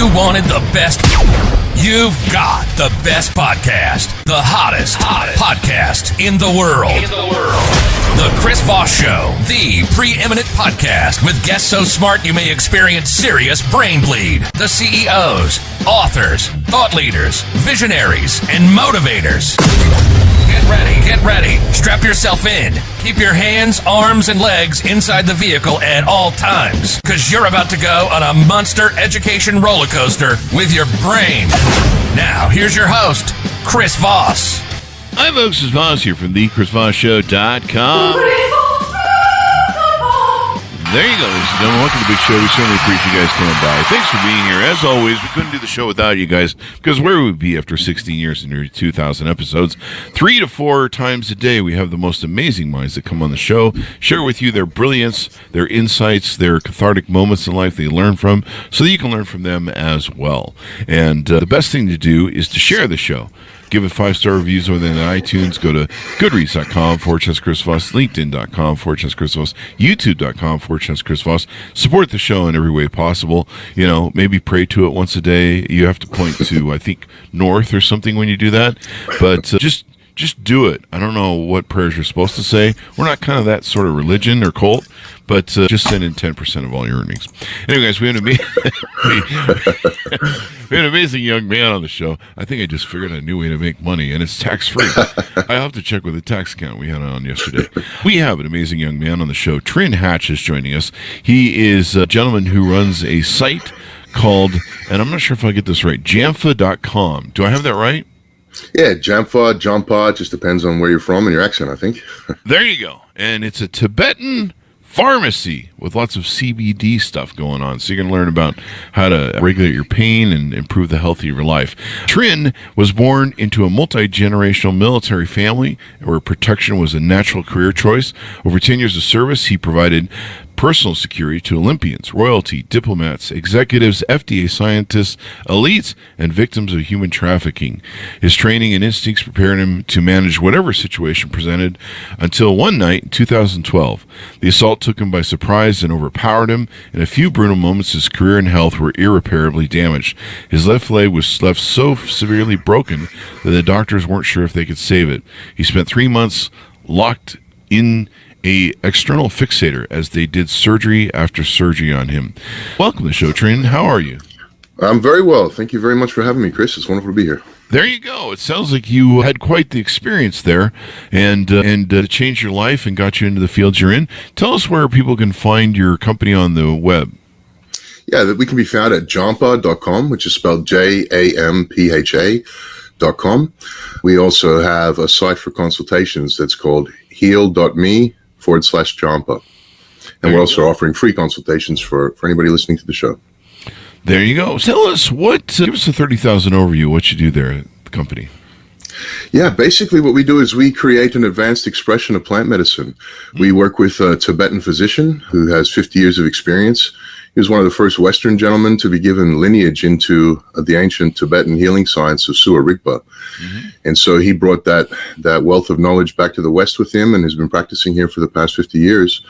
you wanted the best, you've got the best podcast, the hottest podcast in the world. The Chris Voss Show, the preeminent podcast with guests so smart you may experience serious brain bleed. The CEOs, authors, thought leaders, visionaries, and motivators. Get ready. Strap yourself in. Keep your hands, arms, and legs inside the vehicle at all times, because you're about to go on a monster education roller coaster with your brain. Now, here's your host, Chris Voss. Hi, folks. It's Voss here from thechrisvossshow.com. There you go, ladies and gentlemen. Welcome to the big show. We certainly appreciate you guys coming by. Thanks for being here. As always, we couldn't do the show without you guys, because where would we be after 16 years and nearly 2,000 episodes? 3 to 4 times a day, we have the most amazing minds that come on the show, share with you their brilliance, their insights, their cathartic moments in life they learn from, so that you can learn from them as well. And the best thing to do is to share the show. Give it 5-star reviews over there in iTunes. Go to goodreads.com/Chris Voss, LinkedIn.com/Chris Voss, YouTube.com/Chris Voss. Support the show in every way possible. You know, maybe pray to it once a day. You have to point to, I think, north or something when you do that. But just do it. I don't know what prayers you're supposed to say. We're not kind of that sort of religion or cult, but just send in 10% of all your earnings. Anyway, guys, we had an amazing young man on the show. I think I just figured out a new way to make money, and it's tax-free. I have to check with the tax account we had on yesterday. We have an amazing young man on the show. Trinn Hatch is joining us. He is a gentleman who runs a site called, and I'm not sure if I get this right, Jampha.com. Do I have that right? Yeah, Jampha, it just depends on where you're from and your accent, I think. There you go. And it's a Tibetan pharmacy with lots of CBD stuff going on. So you can learn about how to regulate your pain and improve the health of your life. Trinn was born into a multi-generational military family where protection was a natural career choice. Over 10 years of service, he provided personal security to Olympians, royalty, diplomats, executives, FDA scientists, elites, and victims of human trafficking. His training and instincts prepared him to manage whatever situation presented until one night in 2012. The assault took him by surprise and overpowered him. In a few brutal moments, his career and health were irreparably damaged. His left leg was left so severely broken that the doctors weren't sure if they could save it. He spent 3 months locked in a external fixator as they did surgery after surgery on him. Welcome to the show, Trinn. How are you? I'm very well. Thank you very much for having me, Chris. It's wonderful to be here. There you go. It sounds like you had quite the experience there and changed your life and got you into the field you're in. Tell us where people can find your company on the web. Yeah, we can be found at Jampha.com, which is spelled Jampha.com. We also have a site for consultations that's called heal.me/Jampha. And we're also offering free consultations for anybody listening to the show. There you go. Tell us give us a 30,000 overview, what you do there at the company. Yeah, basically what we do is we create an advanced expression of plant medicine. We work with a Tibetan physician who has 50 years of experience. He was one of the first Western gentlemen to be given lineage into the ancient Tibetan healing science of Suwa Rigpa. Mm-hmm. And so he brought that wealth of knowledge back to the West with him and has been practicing here for the past 50 years.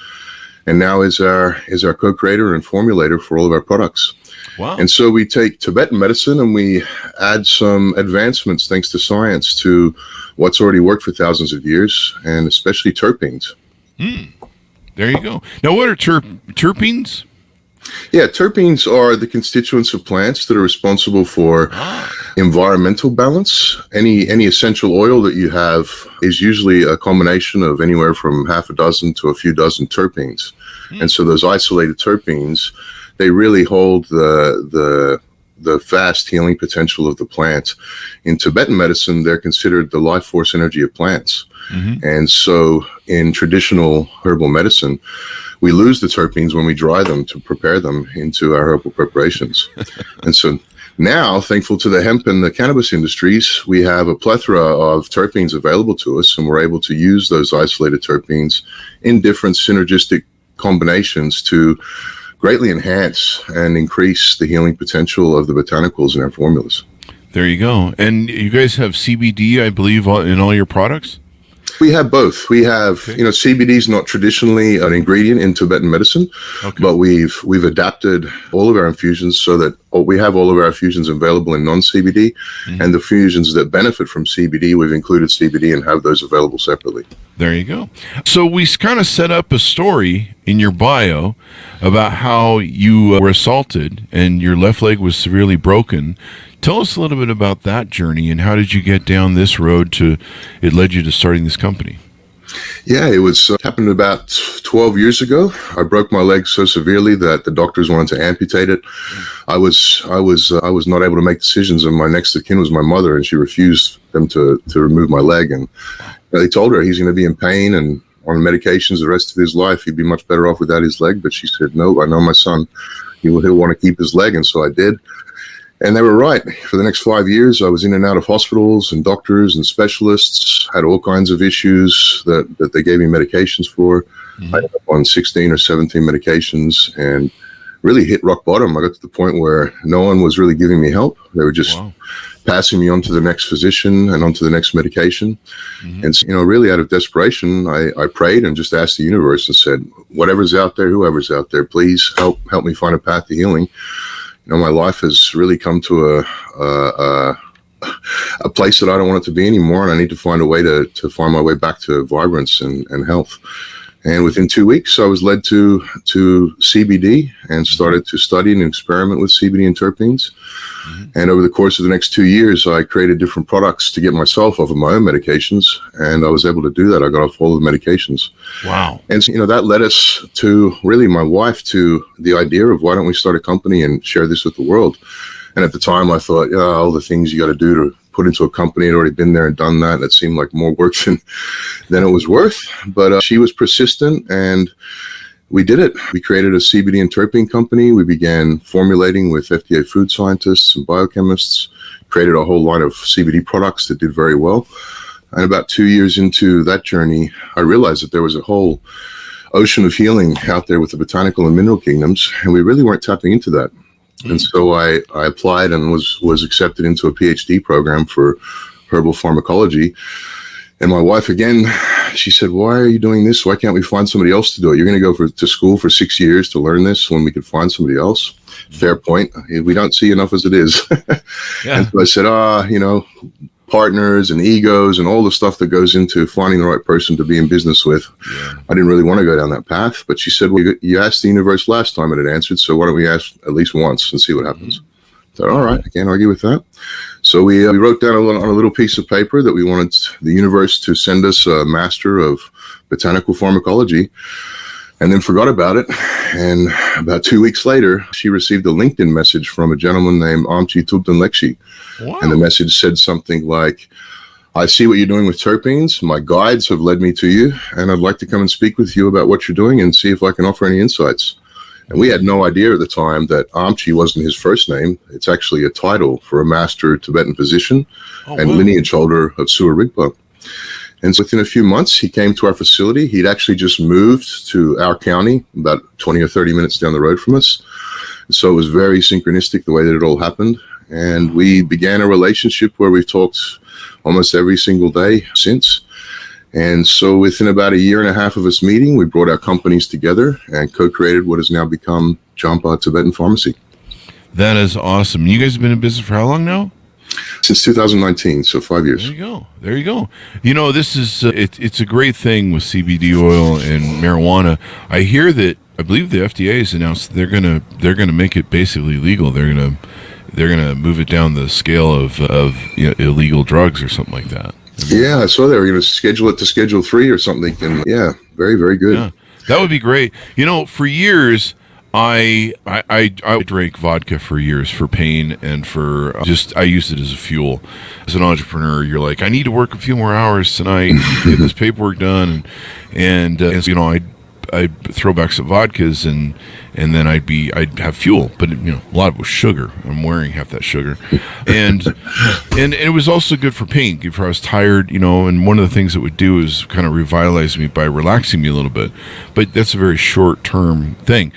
And now is our co-creator and formulator for all of our products. Wow. And so we take Tibetan medicine and we add some advancements, thanks to science, to what's already worked for thousands of years, and especially terpenes. There you go. Now, what are terpenes? Yeah, terpenes are the constituents of plants that are responsible for environmental balance. Any essential oil that you have is usually a combination of anywhere from half a dozen to a few dozen terpenes. And so those isolated terpenes, they really hold the vast healing potential of the plant. In Tibetan medicine, they're considered the life force energy of plants. Mm-hmm. And so in traditional herbal medicine, we lose the terpenes when we dry them to prepare them into our herbal preparations. And so now, thankful to the hemp and the cannabis industries, we have a plethora of terpenes available to us, and we're able to use those isolated terpenes in different synergistic combinations to greatly enhance and increase the healing potential of the botanicals in our formulas. There you go. And you guys have CBD, I believe, in all your products? We have both. We have, CBD is not traditionally an ingredient in Tibetan medicine, but we've adapted all of our infusions so that we have all of our infusions available in non-CBD, and the infusions that benefit from CBD, we've included CBD and have those available separately. There you go. So we kind of set up a story in your bio about how you were assaulted and your left leg was severely broken. Tell us a little bit about that journey and how did you get down this road to, it led you to starting this company? Yeah, it was happened about 12 years ago. I broke my leg so severely that the doctors wanted to amputate it. I was not able to make decisions, and my next of kin was my mother, and she refused them to remove my leg. And they told her he's going to be in pain and on medications the rest of his life. He'd be much better off without his leg. But she said, "No, I know my son. He'll want to keep his leg," and so I did. And they were right. For the next 5 years, I was in and out of hospitals and doctors and specialists, had all kinds of issues that they gave me medications for. I ended up on 16 or 17 medications and really hit rock bottom. I got to the point where no one was really giving me help. They were just passing me on to the next physician and onto the next medication. And, really out of desperation, I prayed and just asked the universe and said, whatever's out there, whoever's out there, please help me find a path to healing. My life has really come to a place that I don't want it to be anymore, and I need to find a way to find my way back to vibrance and health. And within 2 weeks, I was led to CBD and started to study and experiment with CBD and terpenes. And over the course of the next 2 years, I created different products to get myself off of my own medications, and I was able to do that. I got off all the medications. Wow. And that led us to, really, my wife, to the idea of why don't we start a company and share this with the world. And at the time, I thought, all the things you got to do to put into a company, had already been there and done that. It seemed like more work than it was worth. But she was persistent, and we did it. We created a CBD and terpene company. We began formulating with FDA food scientists and biochemists, created a whole line of CBD products that did very well. And about 2 years into that journey, I realized that there was a whole ocean of healing out there with the botanical and mineral kingdoms, and we really weren't tapping into that. And so I applied and was accepted into a PhD program for herbal pharmacology. And my wife, again, she said, why are you doing this? Why can't we find somebody else to do it? You're going to go to school for 6 years to learn this when we could find somebody else. Fair point. We don't see enough as it is. And so I said, partners and egos and all the stuff that goes into finding the right person to be in business with. I didn't really want to go down that path. But she said, well, you asked the universe last time and it answered. So why don't we ask at least once and see what happens? So, all right, I can't argue with that. So we wrote down on a little piece of paper that we wanted the universe to send us a master of botanical pharmacology, and then forgot about it. And about 2 weeks later, she received a LinkedIn message from a gentleman named Jampha Tibetan Pharmacy. Wow. And the message said something like, I see what you're doing with terpenes. My guides have led me to you, and I'd like to come and speak with you about what you're doing and see if I can offer any insights. And we had no idea at the time that Amchi wasn't his first name. It's actually a title for a master Tibetan physician and lineage holder of Suwa Rigpa. And so within a few months, he came to our facility. He'd actually just moved to our county, about 20 or 30 minutes down the road from us. So it was very synchronistic the way that it all happened. And we began a relationship where we've talked almost every single day since. And so within about a year and a half of us meeting, we brought our companies together and co-created what has now become Jampha Tibetan Pharmacy. That is awesome. You guys have been in business for how long now? Since 2019, so 5 years. There you go. This is it's a great thing with CBD oil and marijuana. I hear that I believe the FDA has announced they're gonna make it basically legal. They're gonna move it down the scale of illegal drugs or something like that. Yeah, I saw they were going to schedule it to Schedule 3 or something. And yeah, very, very good. Yeah, that would be great. For years, I drank vodka for years for pain and for I used it as a fuel. As an entrepreneur, you're like, I need to work a few more hours tonight, get this paperwork done, and I'd throw back some vodkas and then I'd have fuel, but a lot of it was sugar. I'm wearing half that sugar, and it was also good for pain. If I was tired, and one of the things it would do is kind of revitalize me by relaxing me a little bit. But that's a very short term thing.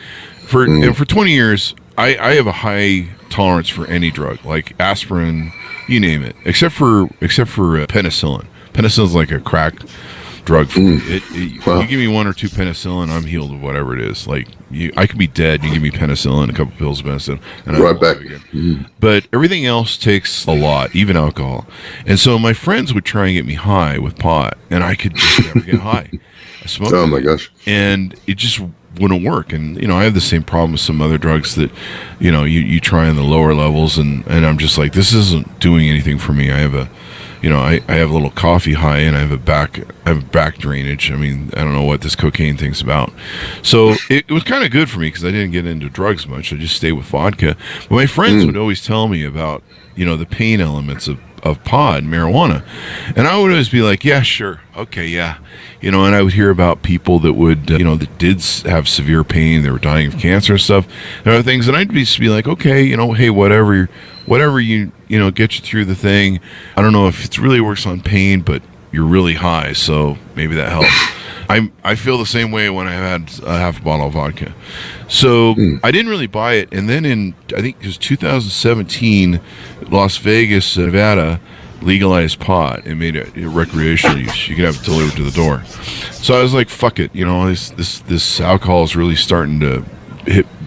For 20 years, I have a high tolerance for any drug, like aspirin, you name it, except for penicillin. Penicillin's like a crack drug for me. Wow. You give me 1 or 2 penicillin, I'm healed of whatever it is. Like I could be dead. You give me penicillin, a couple pills of penicillin, and I'm Right back. alive again. But everything else takes a lot, even alcohol. And so my friends would try and get me high with pot, and I could just never get high. I smoked. Oh my gosh. And it just wouldn't work. And I have the same problem with some other drugs that you try in the lower levels, and I'm just like, this isn't doing anything for me. I have a I have a little coffee high, and I have back drainage. I mean, I don't know what this cocaine thing's about. So it was kind of good for me because I didn't get into drugs much. I just stayed with vodka. But my friends would always tell me about the pain elements of pod, marijuana. And I would always be like, yeah, sure. Okay, yeah. And I would hear about people that would, that did have severe pain. They were dying of cancer and stuff and other things. And I'd just be like, okay, hey, whatever you get you through the thing. I don't know if it really works on pain, but you're really high. So maybe that helps. I feel the same way when I had a half a bottle of vodka. So I didn't really buy it. And then I think it was 2017, Las Vegas, Nevada, legalized pot and made it recreational use. You could have it delivered to the door. So I was like, fuck it. This alcohol is really starting to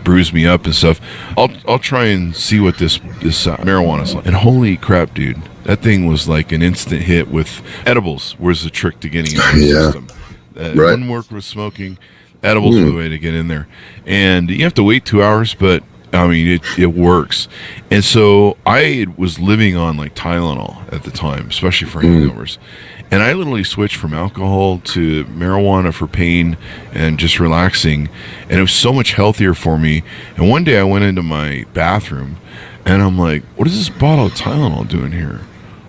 bruise me up and stuff. I'll try and see what this marijuana is like. And holy crap, dude. That thing was like an instant hit. With edibles was the trick to getting into the system. Right. Wouldn't work with smoking. Edibles are the way to get in there. And you have to wait 2 hours, but I mean, it works. And so I was living on like Tylenol at the time, especially for hangovers. And I literally switched from alcohol to marijuana for pain and just relaxing. And it was so much healthier for me. And one day I went into my bathroom and I'm like, what is this bottle of Tylenol doing here?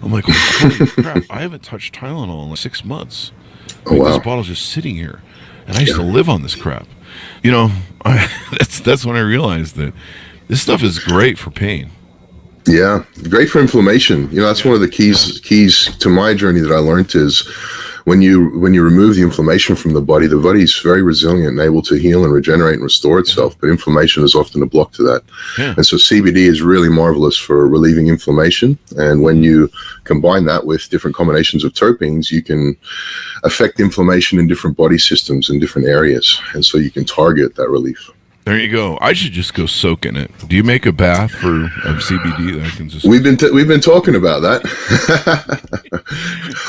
I'm like, holy crap, I haven't touched Tylenol in like 6 months. Oh, wow. This bottle's just sitting here. And I used to live on this crap. That's when I realized that this stuff is great for pain. Yeah, great for inflammation. That's one of the keys to my journey that I learned is when you remove the inflammation from the body's very resilient and able to heal and regenerate and restore itself. But inflammation is often a block to that. Yeah. And so CBD is really marvelous for relieving inflammation. And when you combine that with different combinations of terpenes, you can affect inflammation in different body systems in different areas. And so you can target that relief. There you go. I should just go soak in it. Do you make a bath of CBD that I can just? We've been talking about that.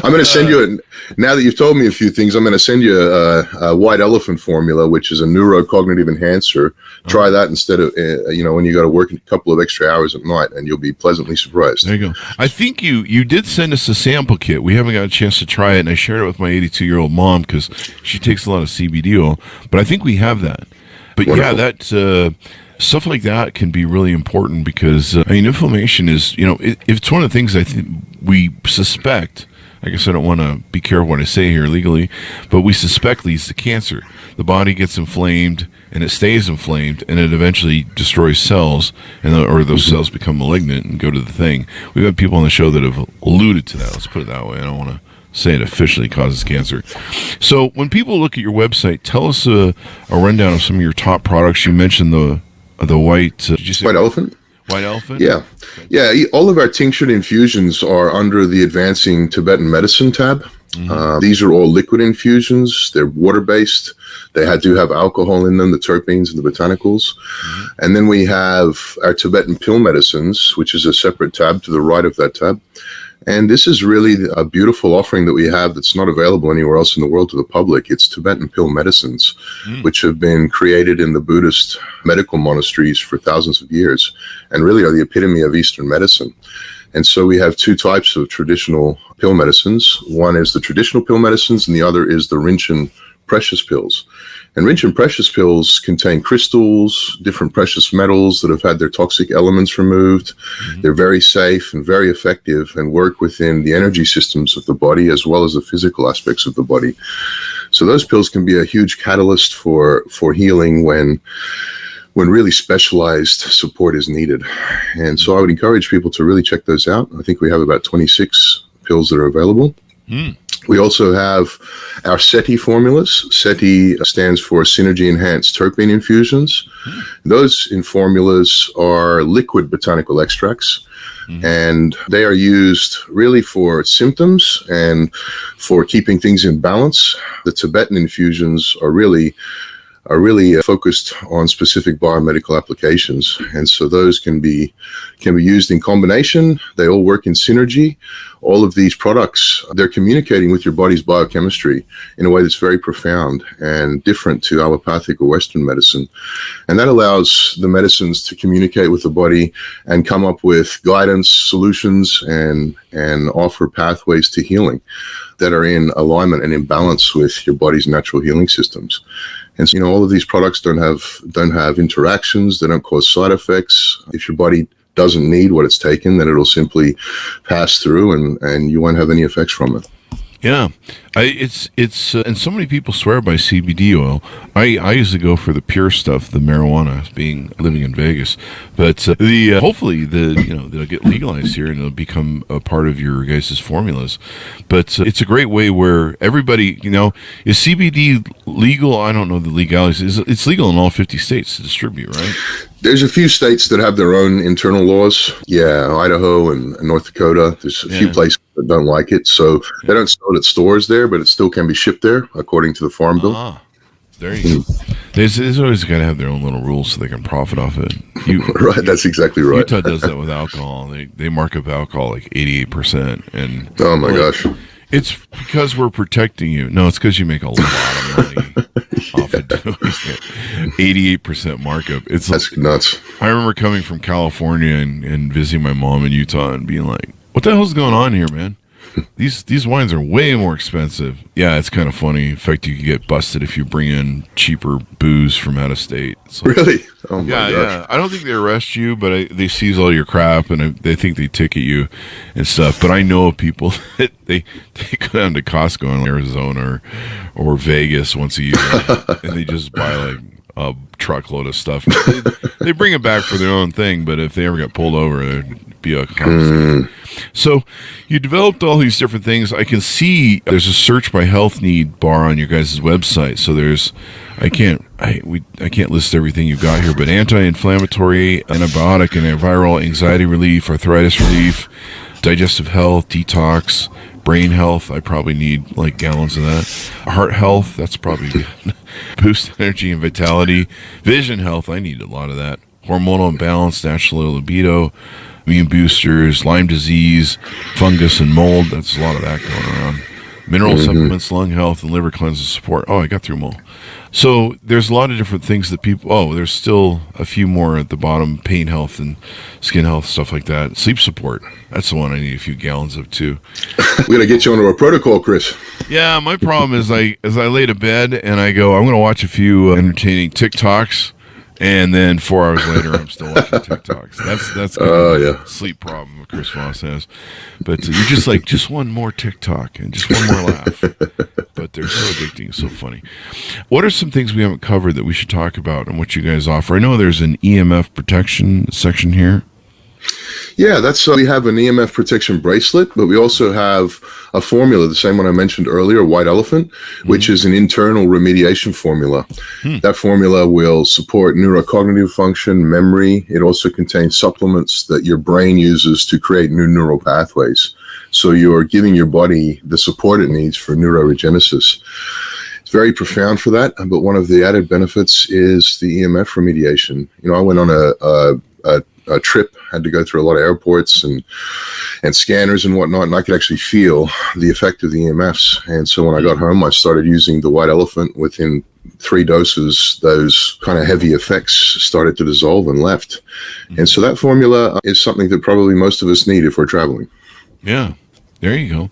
I'm going to send you now that you've told me a few things. I'm going to send you a white elephant formula, which is a neurocognitive enhancer. Try that instead of when you got to work a couple of extra hours at night, and you'll be pleasantly surprised. There you go. I think you did send us a sample kit. We haven't got a chance to try it, and I shared it with my 82-year-old mom because she takes a lot of CBD oil. But I think we have that. But wonderful. Yeah, that stuff like that can be really important because inflammation is it's one of the things I think we suspect. I guess I don't want to be careful what I say here legally, but we suspect leads to cancer. The body gets inflamed and it stays inflamed, and it eventually destroys cells, or those cells become malignant and go to the thing. We've had people on the show that have alluded to that. Let's put it that way. I don't want to say it officially causes cancer. So when people look at your website, tell us a rundown of some of your top products. You mentioned the white. Did you say white elephant? White elephant? Yeah. Okay. Yeah. All of our tinctured infusions are under the Advancing Tibetan Medicine tab. Mm-hmm. These are all liquid infusions. They're water-based. They do have alcohol in them, the terpenes and the botanicals. Mm-hmm. And then we have our Tibetan pill medicines, which is a separate tab to the right of that tab. And this is really a beautiful offering that we have that's not available anywhere else in the world to the public. It's Tibetan pill medicines, which have been created in the Buddhist medical monasteries for thousands of years and really are the epitome of Eastern medicine. And so we have two types of traditional pill medicines. One is the traditional pill medicines, and the other is the Rinchen precious pills. And Rinchen precious pills contain crystals, different precious metals that have had their toxic elements removed. Mm-hmm. They're very safe and very effective and work within the energy systems of the body as well as the physical aspects of the body. So those pills can be a huge catalyst for healing when really specialized support is needed. And so I would encourage people to really check those out. I think we have about 26 pills that are available. We also have our SETI formulas. SETI stands for Synergy Enhanced Terpene Infusions. Those in formulas are liquid botanical extracts, and they are used really for symptoms and for keeping things in balance. The Tibetan infusions are really focused on specific biomedical applications, and so those can be used in combination. They all work in synergy. All of these products, they're communicating with your body's biochemistry in a way that's very profound and different to allopathic or Western medicine, and that allows the medicines to communicate with the body and come up with guidance, solutions, and offer pathways to healing that are in alignment and in balance with your body's natural healing systems. And so, all of these products don't have interactions. They don't cause side effects. If your body doesn't need what it's taken, then it'll simply pass through, and you won't have any effects from it. Yeah, it's and so many people swear by CBD oil. I usually go for the pure stuff, the marijuana, living in Vegas. But hopefully they'll get legalized here and it'll become a part of your guys' formulas. But it's a great way where everybody, is CBD legal? I don't know the legalities. It's legal in all 50 states to distribute, right? There's a few states that have their own internal laws. Yeah, Idaho and North Dakota. There's a few places that don't like it, so they don't sell it at stores there, but it still can be shipped there according to the Farm Bill. There you go. There's always got to have their own little rules so they can profit off it. Right, that's exactly right. Utah does that with alcohol. They mark up alcohol like 88%, and oh my gosh. It's because we're protecting you. No, it's because you make a lot of money off of doing it. 88% markup. That's nuts. I remember coming from California and visiting my mom in Utah and being like, what the hell's going on here, man? These wines are way more expensive. Yeah, it's kind of funny. In fact, you could get busted if you bring in cheaper booze from out of state. Like, really? Oh my gosh. Yeah. I don't think they arrest you, but they seize all your crap and they think they ticket you and stuff. But I know of people that they go down to Costco in Arizona or Vegas once a year and they just buy like a truckload of stuff. They bring it back for their own thing, but if they ever got pulled over, there'd be a conversation. So you developed all these different things. I can see there's a search by health need bar on your guys' website. So I can't list everything you've got here, but anti-inflammatory, antibiotic and antiviral, anxiety relief, arthritis relief, digestive health, detox, brain health. I probably need like gallons of that. Heart health, that's probably good. Boost energy and vitality. Vision health, I need a lot of that. Hormonal imbalance, natural libido, immune boosters, Lyme disease, fungus and mold. That's a lot of that going around. Mineral supplements, lung health, and liver cleanses support. Oh, I got through them all. So there's a lot of different things that people... Oh, there's still a few more at the bottom. Pain health and skin health, stuff like that. Sleep support. That's the one I need a few gallons of, too. We're going to get you onto a protocol, Chris. Yeah, my problem is as I lay to bed and I go, I'm going to watch a few entertaining TikToks, and then 4 hours later, I'm still watching TikToks. That's a sleep problem Chris Voss has. But you're just like, just one more TikTok and just one more laugh. But they're so addicting, so funny. What are some things we haven't covered that we should talk about and what you guys offer? I know there's an EMF protection section here. Yeah, we have an EMF protection bracelet, but we also have a formula, the same one I mentioned earlier, White Elephant, which is an internal remediation formula. That formula will support neurocognitive function, memory. It also contains supplements that your brain uses to create new neural pathways. So you're giving your body the support it needs for neurogenesis. It's very profound for that, but one of the added benefits is the EMF remediation. I went on a trip, had to go through a lot of airports and scanners and whatnot, and I could actually feel the effect of the EMFs. And so when I got home, I started using the White Elephant. Within 3 doses, those kind of heavy effects started to dissolve and left. And so that formula is something that probably most of us need if we're traveling. Yeah. There you go.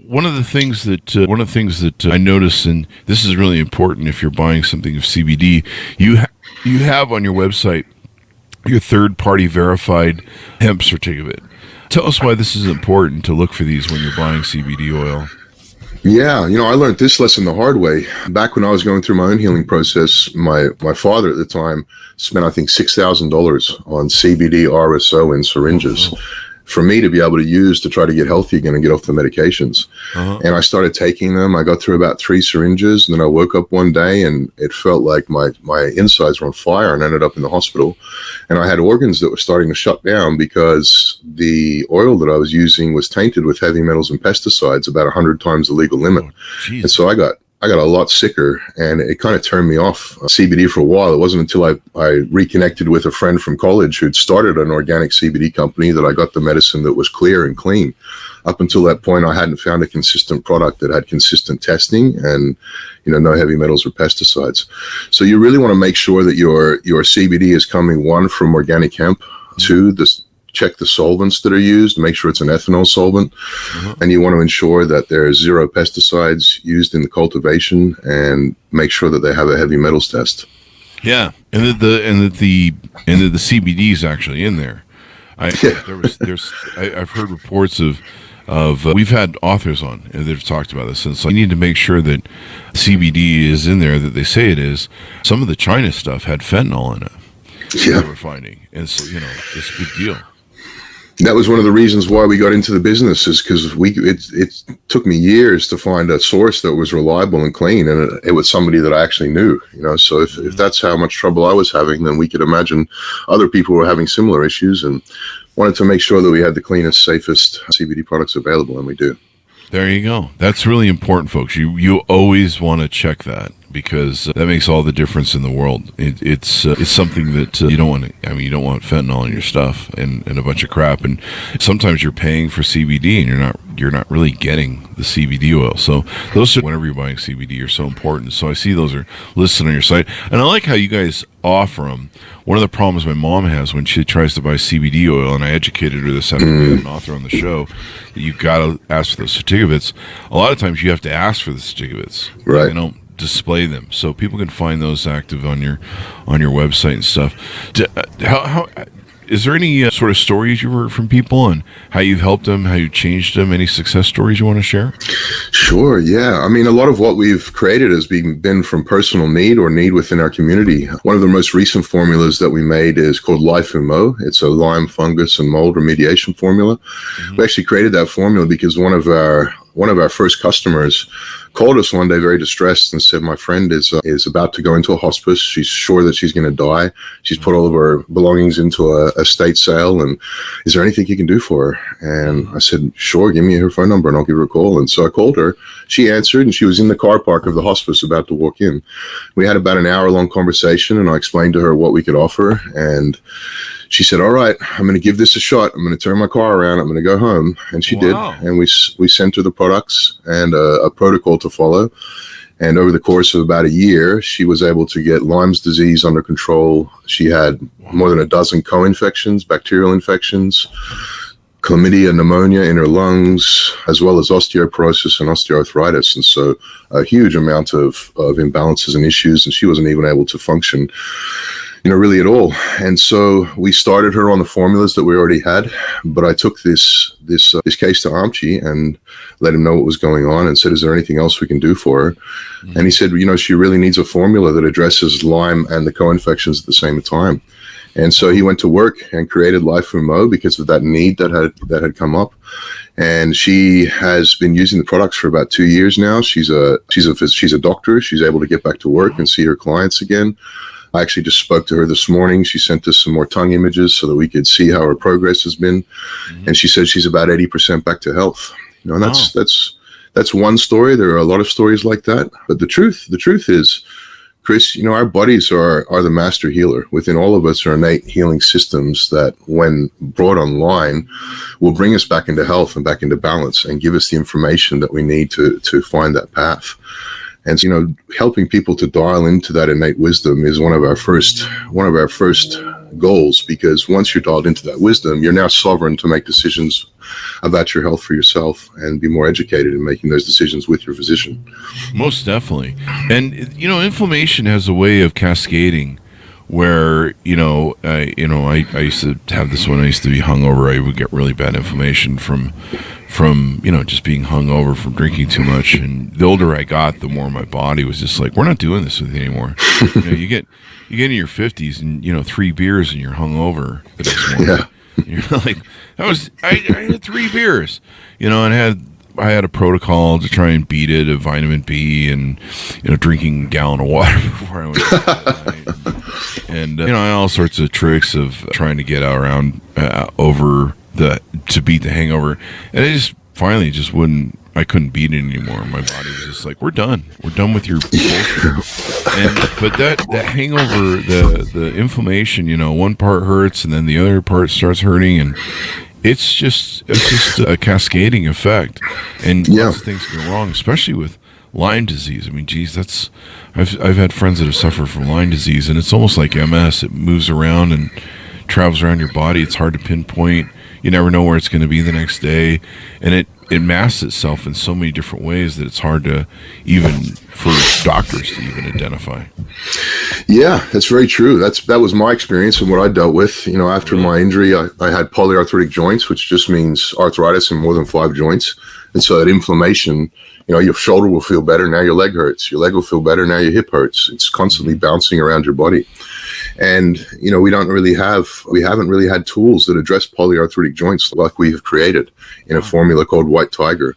One of the things that I notice, and this is really important if you're buying something of CBD, you have on your website your third-party verified hemp certificate. Tell us why this is important to look for these when you're buying CBD oil. Yeah, I learned this lesson the hard way. Back when I was going through my own healing process, my father at the time spent, I think, $6,000 on CBD RSO in syringes. for me to be able to use to try to get healthy again and get off the medications. And I started taking them. I got through about 3 syringes, and then I woke up one day and it felt like my insides were on fire, and ended up in the hospital. And I had organs that were starting to shut down because the oil that I was using was tainted with heavy metals and pesticides, about 100 times the legal limit. And so I got a lot sicker, and it kind of turned me off CBD for a while. It wasn't until I reconnected with a friend from college who'd started an organic CBD company that I got the medicine that was clear and clean. Up until that point, I hadn't found a consistent product that had consistent testing and, no heavy metals or pesticides. So you really want to make sure that your CBD is coming, 1, from organic hemp, 2, check the solvents that are used, make sure it's an ethanol solvent, and you want to ensure that there's 0 pesticides used in the cultivation, and make sure that they have a heavy metals test. Yeah, and that the CBD is actually in there. I've heard reports of we've had authors on that have talked about this, and so you need to make sure that CBD is in there that they say it is. Some of the China stuff had fentanyl in it. Yeah, we're finding, and so it's a big deal. That was one of the reasons why we got into the business, is because it took me years to find a source that was reliable and clean, and it was somebody that I actually knew. So if that's how much trouble I was having, then we could imagine other people were having similar issues, and wanted to make sure that we had the cleanest, safest CBD products available, and we do. There you go. That's really important, folks. You always want to check that, because that makes all the difference in the world. It's something that you don't want. You don't want fentanyl in your stuff and a bunch of crap. And sometimes you're paying for CBD and you're not really getting the CBD oil. So those are, whenever you're buying CBD, are so important. So I see those are listed on your site, and I like how you guys offer them. One of the problems my mom has when she tries to buy CBD oil, and I educated her this after we had an author on the show, that you've got to ask for those certificates. A lot of times you have to ask for the certificates. Right. They don't display them, so people can find those active on your website and stuff. How is there any sort of stories you've heard from people and how you've helped them, how you changed them? Any success stories you want to share? Sure, yeah. A lot of what we've created has been from personal need or need within our community. One of the most recent formulas that we made is called Life Umo. It's a lime, fungus, and mold remediation formula. We actually created that formula because one of our first customers called us one day very distressed and said, my friend is about to go into a hospice. She's sure that she's going to die. She's put all of her belongings into a estate sale, and is there anything you can do for her? And I said, sure, give me her phone number and I'll give her a call. And so I called her. She answered, and she was in the car park of the hospice about to walk in. We had about an hour-long conversation, and I explained to her what we could offer, and she said, all right, I'm going to give this a shot. I'm going to turn my car around. I'm going to go home. And she did. And we sent her the products and a protocol to follow. And over the course of about a year, she was able to get Lyme's disease under control. She had more than a dozen co-infections, bacterial infections, chlamydia, pneumonia in her lungs, as well as osteoporosis and osteoarthritis. And so a huge amount of imbalances and issues. And she wasn't even able to function really at all. And so we started her on the formulas that we already had, but I took this case to Amchi and let him know what was going on and said, is there anything else we can do for her? And he said, she really needs a formula that addresses Lyme and the co-infections at the same time. And so he went to work and created Life Umo because of that need that had come up. And she has been using the products for about 2 years now. She's a doctor. She's able to get back to work and see her clients again. I actually just spoke to her this morning. She sent us some more tongue images so that we could see how her progress has been. And she said she's about 80% back to health. And that's one story. There are a lot of stories like that. But the truth is, Chris, our bodies are the master healer. Within all of us are innate healing systems that, when brought online, will bring us back into health and back into balance and give us the information that we need to find that path. And helping people to dial into that innate wisdom is one of our first goals, because once you're dialed into that wisdom, you're now sovereign to make decisions about your health for yourself and be more educated in making those decisions with your physician. Most definitely. And inflammation has a way of cascading where I used to have this when I used to be hungover. I would get really bad inflammation from just being hungover from drinking too much. And the older I got, the more my body was just like, we're not doing this with you anymore. You get in your 50s and 3 beers and you're hungover the next morning. You're like, I had 3 beers, and I had a protocol to try and beat it of vitamin B and, drinking a gallon of water before I went to bed. And, all sorts of tricks of trying to get around to beat the hangover. And I just finally I couldn't beat it anymore. My body was just like, we're done with your bullshit. But that hangover, the inflammation, one part hurts and then the other part starts hurting, and it's just a cascading effect, and lots of things go wrong, especially with Lyme disease. I mean, geez, I've had friends that have suffered from Lyme disease, and it's almost like MS. It moves around and travels around your body. It's hard to pinpoint. You never know where it's going to be the next day, and it masks itself in so many different ways that it's hard to for doctors to even identify. Yeah, that's very true. That was my experience and what I dealt with. After my injury, I had polyarthritic joints, which just means arthritis in more than 5 joints. And so that inflammation, your shoulder will feel better, now your leg hurts. Your leg will feel better, now your hip hurts. It's constantly bouncing around your body. And, we haven't really had tools that address polyarthritic joints like we have created in a formula called White Tiger.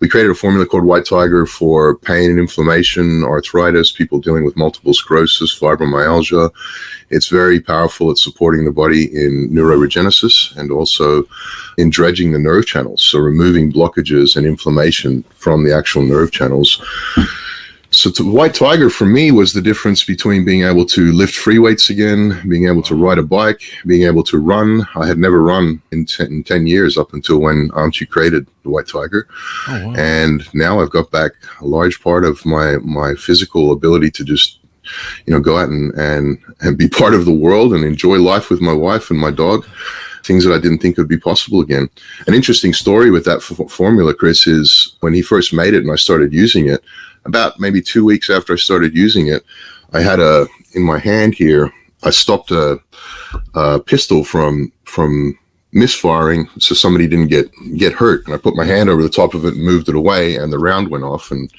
We created a formula called White Tiger for pain and inflammation, arthritis, people dealing with multiple sclerosis, fibromyalgia. It's very powerful at supporting the body in neuroregenesis and also in dredging the nerve channels, so removing blockages and inflammation from the actual nerve channels. So White Tiger for me was the difference between being able to lift free weights again, being able to ride a bike, being able to run. I had never run in 10 years up until when Archie created the White Tiger. Oh, wow. And now I've got back a large part of my physical ability to just, go out and be part of the world and enjoy life with my wife and my dog. Things that I didn't think would be possible again. An interesting story with that formula, Chris, is when he first made it and I started using it, about maybe 2 weeks after I started using it, I had in my hand here, I stopped a pistol from misfiring so somebody didn't get hurt. And I put my hand over the top of it and moved it away, and the round went off and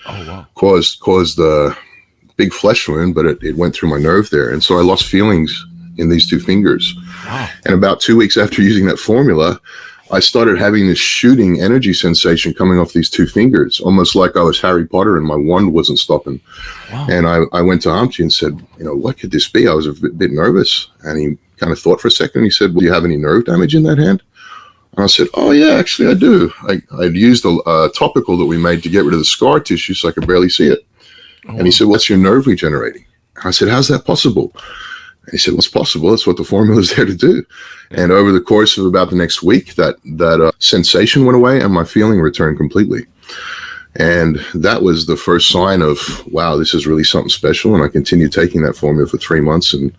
caused a big flesh wound, but it went through my nerve there. And so I lost feelings in these 2 fingers. Wow. And about 2 weeks after using that formula, I started having this shooting energy sensation coming off these 2 fingers, almost like I was Harry Potter and my wand wasn't stopping. Wow. And I went to Amchi and said, what could this be? I was a bit nervous. And he kind of thought for a second. He said, well, do you have any nerve damage in that hand? And I said, oh, yeah, actually I do. I'd used a topical that we made to get rid of the scar tissue so I could barely see it. Oh. And he said, what's your nerve regenerating? And I said, how's that possible? And he said, well, it's possible. That's what the formula is there to do. And over the course of about the next week, that sensation went away and my feeling returned completely. And that was the first sign of, wow, this is really something special. And I continued taking that formula for 3 months, and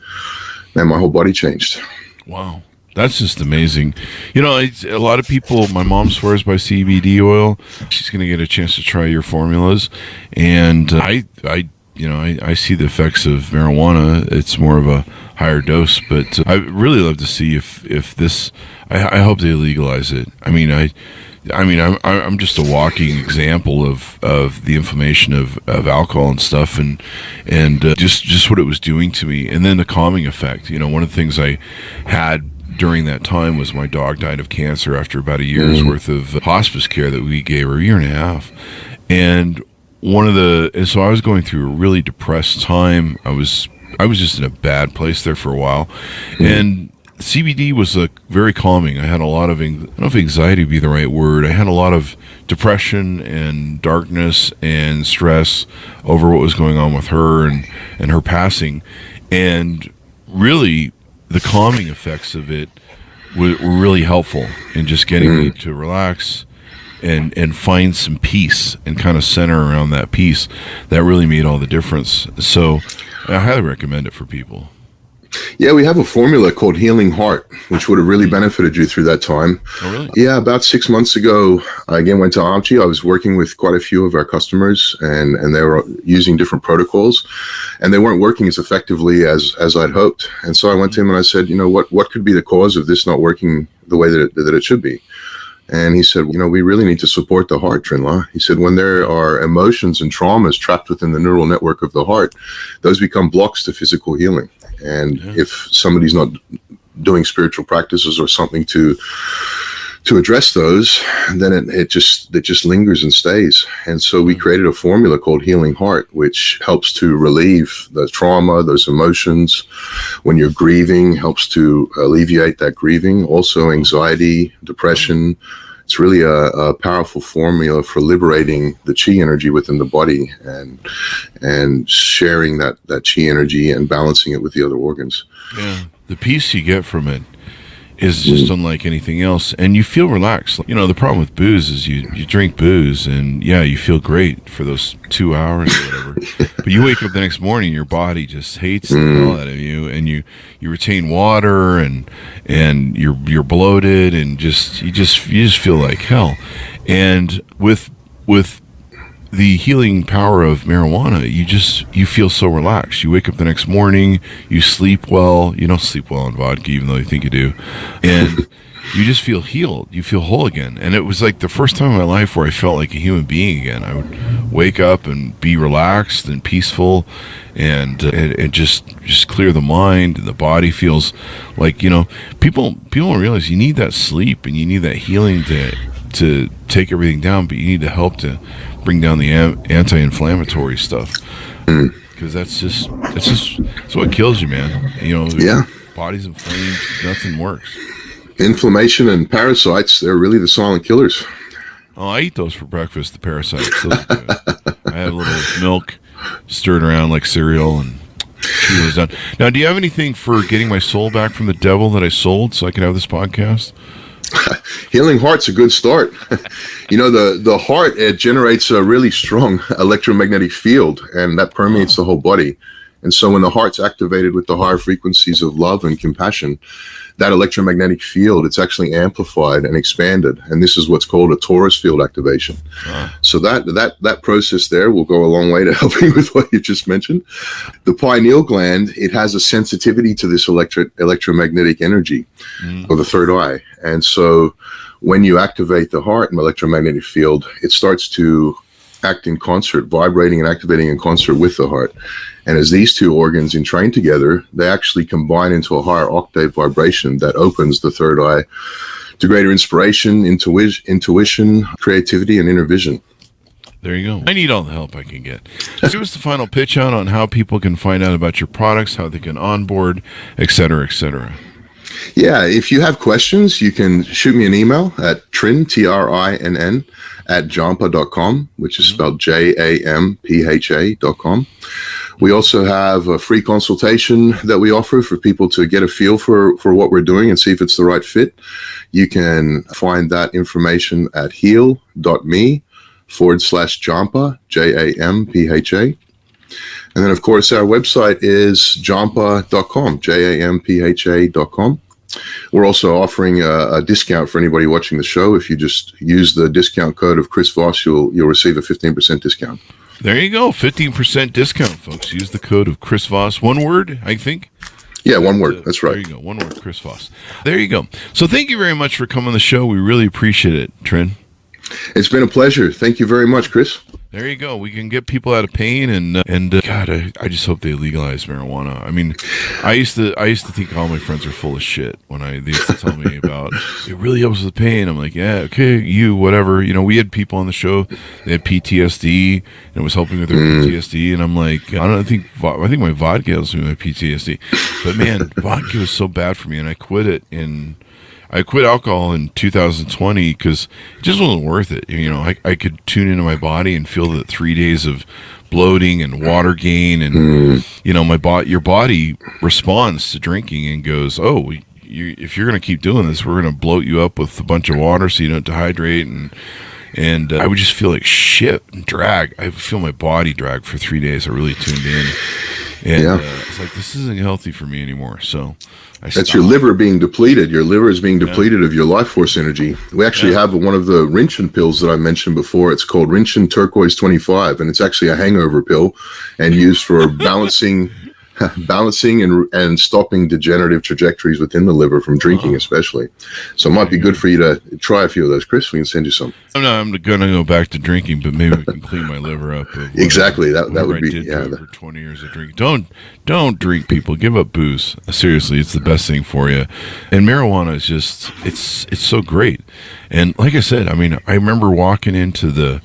man, my whole body changed. Wow. That's just amazing. A lot of people, my mom swears by CBD oil. She's going to get a chance to try your formulas. And I see the effects of marijuana. It's more of a higher dose, but I really love to see if this. I hope they legalize it. I'm just a walking example of the inflammation of alcohol and stuff, and just what it was doing to me, and then the calming effect. One of the things I had during that time was my dog died of cancer after about a year's worth of hospice care that we gave her, a year and a half, and so I was going through a really depressed time. I was just in a bad place there for a while, and CBD was very calming. I had a lot of, I don't know if anxiety would be the right word. I had a lot of depression and darkness and stress over what was going on with her and her passing, and really the calming effects of it were really helpful in just getting me to relax and find some peace and kind of center around that peace. That really made all the difference. So I highly recommend it for people. Yeah, we have a formula called Healing Heart, which would have really benefited you through that time. Oh, really? Yeah, about 6 months ago, I again went to Amchi. I was working with quite a few of our customers, and they were using different protocols, and they weren't working as effectively as I'd hoped. And so I went to him and I said, what could be the cause of this not working the way that it should be? And he said, we really need to support the heart, Trinn. He said, when there are emotions and traumas trapped within the neural network of the heart, those become blocks to physical healing. And if somebody's not doing spiritual practices or something to address those, then it just lingers and stays. And so we created a formula called Healing Heart, which helps to relieve the trauma, those emotions. When you're grieving, helps to alleviate that grieving. Also anxiety, depression. It's really a powerful formula for liberating the chi energy within the body and sharing that chi energy and balancing it with the other organs. Yeah, the peace you get from it is just unlike anything else, and you feel relaxed. You know, the problem with booze is you drink booze, and yeah, you feel great for those 2 hours or whatever, but you wake up the next morning, your body just hates the hell out of you, and you retain water, and you're bloated, and you just feel like hell. And with the healing power of marijuana, you feel so relaxed. You wake up the next morning, you sleep well. You don't sleep well on vodka, even though you think you do. And you just feel healed. You feel whole again. And it was like the first time in my life where I felt like a human being again. I would wake up and be relaxed and peaceful, and just clear the mind, and the body feels like, you know, people don't realize you need that sleep and you need that healing to take everything down, but you need the help to bring down the anti-inflammatory stuff, because that's what kills you, man. You know, yeah, body's inflamed, nothing works. Inflammation and parasites, they're really the silent killers. Oh, I eat those for breakfast, the parasites. Those are good. I have a little milk stirred around like cereal and chew those down. Now, do you have anything for getting my soul back from the devil that I sold so I can have this podcast? Healing Heart's a good start. You know, the heart, it generates a really strong electromagnetic field, and that permeates the whole body. And so when the heart's activated with the higher frequencies of love and compassion, that electromagnetic field, it's actually amplified and expanded. And this is what's called a torus field activation. So that process there will go a long way to helping with what you just mentioned. The pineal gland, it has a sensitivity to this electromagnetic energy of the third eye. And so when you activate the heart and electromagnetic field, it starts to act in concert, vibrating and activating in concert with the heart. And as these two organs entrain together, they actually combine into a higher octave vibration that opens the third eye to greater inspiration, intuition, creativity, and inner vision. There you go. I need all the help I can get. Give us the final pitch out on how people can find out about your products, how they can onboard, et cetera, et cetera. Yeah, if you have questions, you can shoot me an email at Trinn, Trinn, at Jampha.com, which is spelled Jampha.com. We also have a free consultation that we offer for people to get a feel for what we're doing and see if it's the right fit. You can find that information at heal.me/Jampha, Jampha. And then, of course, our website is Jampha.com, Jampha.com. We're also offering a discount for anybody watching the show. If you just use the discount code of Chris Voss, you'll receive a 15% discount. There you go, 15% discount, folks. Use the code of Chris Voss. One word, I think. Yeah, one word. That's right. There you go, one word, Chris Voss. There you go. So thank you very much for coming on the show. We really appreciate it, Trinn. It's been a pleasure. Thank you very much, Chris. There you go. We can get people out of pain, and God, I just hope they legalize marijuana. I mean, I used to think all my friends are full of shit when they used to tell me about it really helps with pain. I'm like, yeah, okay, whatever. You know, we had people on the show, they had PTSD, and it was helping with their PTSD, and I'm like, I think my vodka helps me with my PTSD, but man, vodka was so bad for me, and I quit alcohol in 2020 because it just wasn't worth it. You know, I could tune into my body and feel the 3 days of bloating and water gain, and you know, your body responds to drinking and goes, oh, if you're going to keep doing this, we're going to bloat you up with a bunch of water so you don't dehydrate, and I would just feel like shit and drag. I would feel my body drag for 3 days. I really tuned in, and it's like, this isn't healthy for me anymore. So that's your liver being depleted. Your liver is being depleted of your life force energy. We actually have one of the Rinchen pills that I mentioned before. It's called Rinchen Turquoise 25, and it's actually a hangover pill and used for balancing balancing and stopping degenerative trajectories within the liver from drinking, especially. So it might be good for you to try a few of those, Chris. We can send you some. I'm going to go back to drinking, but maybe we can clean my liver up. Exactly. That would be over 20 years of drinking. Don't drink, people. Give up booze. Seriously, it's the best thing for you. And marijuana is just it's so great. And like I said, I mean, I remember walking into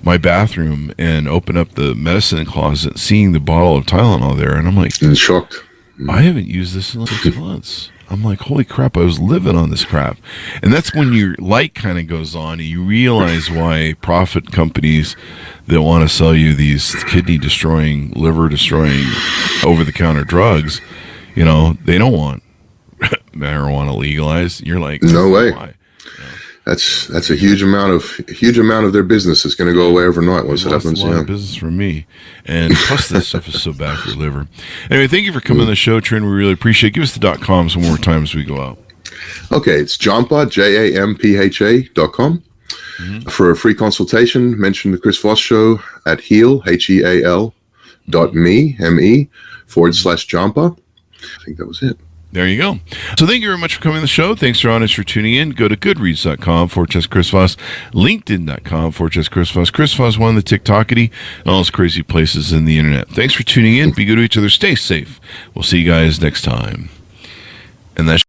my bathroom and open up the medicine closet, seeing the bottle of Tylenol there, and I'm like, shocked. I haven't used this in 6 months. I'm like, holy crap, I was living on this crap. And that's when your light kind of goes on and you realize why profit companies that want to sell you these kidney destroying, liver destroying, over the counter drugs, they don't want marijuana legalized. You're like, no way. Why? That's a huge amount of their business is going to go away overnight once it happens. A lot of business from me, and plus this stuff is so bad for your liver. Anyway, thank you for coming on the show, Trinn. We really appreciate it. Give us the .coms one more time as we go out. Okay, it's Jampha, JAMPHA.com. Mm-hmm. For a free consultation, mention the Chris Voss Show at heal, HEAL.me/Jampha. I think that was it. There you go. So thank you very much for coming to the show. Thanks for for tuning in. Go to goodreads.com/Chris Voss, LinkedIn.com/Chris Voss. Chris Voss, one of the TikTokity and all those crazy places in the internet. Thanks for tuning in. Be good to each other. Stay safe. We'll see you guys next time. And that's